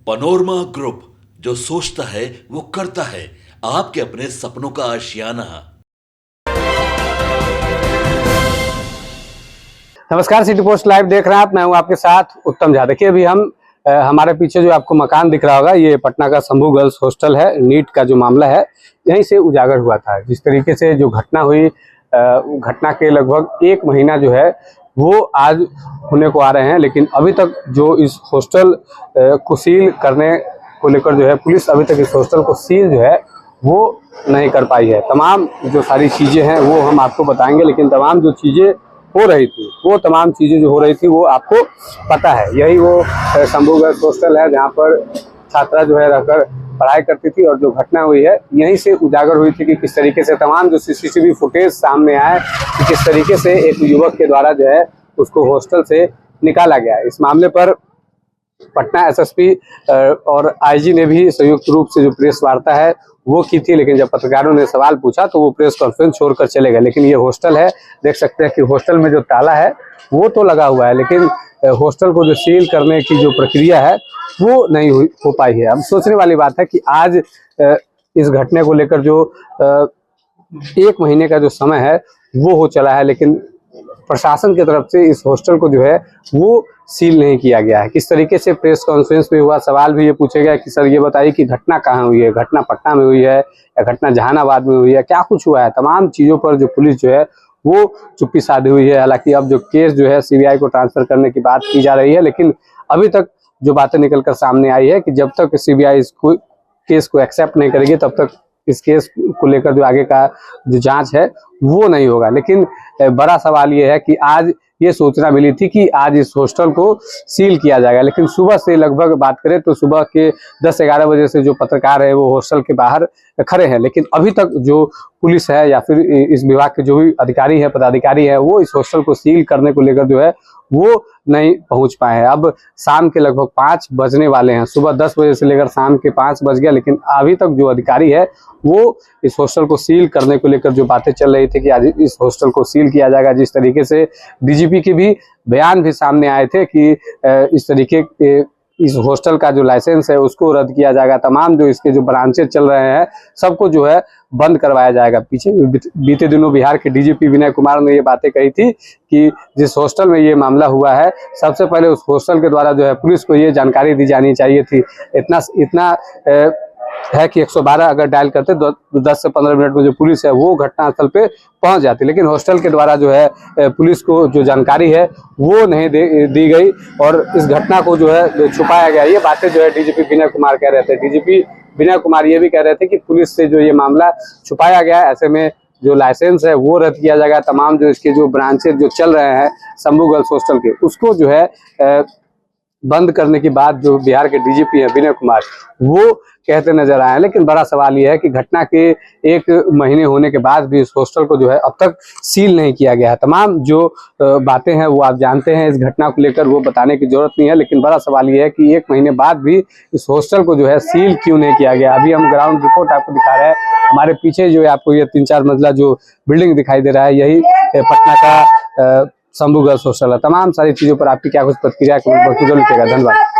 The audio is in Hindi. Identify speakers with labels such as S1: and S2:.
S1: पनोरमा ग्रुप, जो सोचता है वो करता है। आपके अपने सपनों का आशियाना।
S2: नमस्कार, सिटी पोस्ट लाइव देख रहे हैं आप। मैं हूं आपके साथ उत्तम झा। देखिए अभी हम हमारे पीछे जो आपको मकान दिख रहा होगा, ये पटना का शंभू गर्ल्स हॉस्टल है। नीट का जो मामला है यहीं से उजागर हुआ था। जिस तरीके से जो घटना हुई, घटना के लगभग एक महीना जो है वो आज होने को आ रहे हैं, लेकिन अभी तक जो इस हॉस्टल को सील करने को लेकर जो है पुलिस अभी तक इस हॉस्टल को सील जो है वो नहीं कर पाई है। तमाम जो सारी चीज़ें हैं वो हम आपको बताएंगे, लेकिन तमाम जो चीज़ें हो रही थी वो तमाम चीज़ें जो हो रही थी वो आपको पता है। यही वो शंभू गर्ल्स हॉस्टल है जहाँ पर छात्रा जो है रहकर पढ़ाई करती थी, और जो घटना हुई है यहीं से उजागर हुई थी कि किस तरीके से तमाम जो सीसीटीवी फुटेज सामने आए कि किस तरीके से एक युवक के द्वारा जो है उसको हॉस्टल से निकाला गया। इस मामले पर पटना एसएसपी और आईजी ने भी संयुक्त रूप से जो प्रेस वार्ता है वो की थी, लेकिन जब पत्रकारों ने सवाल पूछा तो वो प्रेस कॉन्फ्रेंस छोड़कर चले गए। लेकिन ये हॉस्टल है, देख सकते हैं कि हॉस्टल में जो ताला है वो तो लगा हुआ है, लेकिन हॉस्टल को जो सील करने की जो प्रक्रिया है वो नहीं हो पाई है। अब सोचने वाली बात है कि आज इस घटने को लेकर जो एक महीने का जो समय है वो हो चला है, लेकिन प्रशासन की तरफ से इस हॉस्टल को जो है वो सील नहीं किया गया है। किस तरीके से प्रेस कॉन्फ्रेंस में हुआ, सवाल भी ये पूछे गया कि सर ये बताइए कि घटना कहाँ हुई है, घटना पटना में हुई है या घटना जहानाबाद में हुई है, क्या कुछ हुआ है। तमाम चीज़ों पर जो पुलिस जो है वो चुप्पी साधी हुई है। हालांकि अब जो केस जो है सीबीआई को ट्रांसफर करने की बात की जा रही है, लेकिन अभी तक जो बातें निकलकर सामने आई है कि जब तक सीबीआई इस केस को एक्सेप्ट नहीं करेगी तब तक इस केस को लेकर जो आगे का जो जांच है वो नहीं होगा। लेकिन बड़ा सवाल ये है कि आज ये सूचना मिली थी कि आज इस हॉस्टल को सील किया जाएगा, लेकिन सुबह से लगभग बात करें तो सुबह के 10-11 बजे से जो पत्रकार है वो हॉस्टल के बाहर खड़े हैं, लेकिन अभी तक जो पुलिस है या फिर इस विभाग के जो भी अधिकारी है, पदाधिकारी है, वो इस हॉस्टल को सील करने को लेकर जो है वो नहीं पहुंच पाए हैं। अब शाम के लगभग 5 बजने वाले हैं। सुबह 10 बजे से लेकर शाम के 5 बज गया, लेकिन अभी तक जो अधिकारी है वो इस हॉस्टल को सील करने को लेकर जो बातें चल रही थी कि आज इस हॉस्टल को सील किया जाएगा। जिस तरीके से डीजीपी के भी बयान भी सामने आए थे कि इस तरीके के इस हॉस्टल का जो लाइसेंस है उसको रद्द किया जाएगा, तमाम जो इसके जो ब्रांचेज चल रहे हैं सबको जो है बंद करवाया जाएगा। पीछे बीते दिनों बिहार के डीजीपी विनय कुमार ने ये बातें कही थी कि जिस हॉस्टल में ये मामला हुआ है सबसे पहले उस हॉस्टल के द्वारा जो है पुलिस को ये जानकारी दी जानी चाहिए थी। इतना है कि 112 अगर डायल करते तो 10 से 15 मिनट में जो पुलिस है वो घटनास्थल पे पहुंच जाती, लेकिन हॉस्टल के द्वारा जो है पुलिस को जो जानकारी है वो नहीं दी गई और इस घटना को जो है छुपाया गया। ये बातें जो है डीजीपी विनय कुमार कह रहे थे। डीजीपी विनय कुमार ये भी कह रहे थे कि पुलिस से जो ये मामला छुपाया गया है, ऐसे में जो लाइसेंस है वो रद्द किया जाएगा। तमाम जो इसके जो ब्रांचेज जो चल रहे हैं शंभू गर्ल्स हॉस्टल के, उसको जो है बंद करने की बात जो बिहार के डीजीपी है विनय कुमार वो कहते नजर आए हैं। लेकिन बड़ा सवाल यह है कि घटना के एक महीने होने के बाद भी इस हॉस्टल को जो है अब तक सील नहीं किया गया है। तमाम जो बातें हैं वो आप जानते हैं, इस घटना को लेकर वो बताने की जरूरत नहीं है, लेकिन बड़ा सवाल यह है कि एक महीने बाद भी इस हॉस्टल को जो है सील क्यों नहीं किया गया। अभी हम ग्राउंड रिपोर्ट आपको दिखा रहे हैं। हमारे पीछे जो है आपको ये 3-4 मंजिला जो बिल्डिंग दिखाई दे रहा है यही पटना का शंभू गर्ल्स हॉस्टल है। तमाम सारी चीजों पर आपकी क्या कुछ प्रतिक्रिया लिखेगा। धन्यवाद।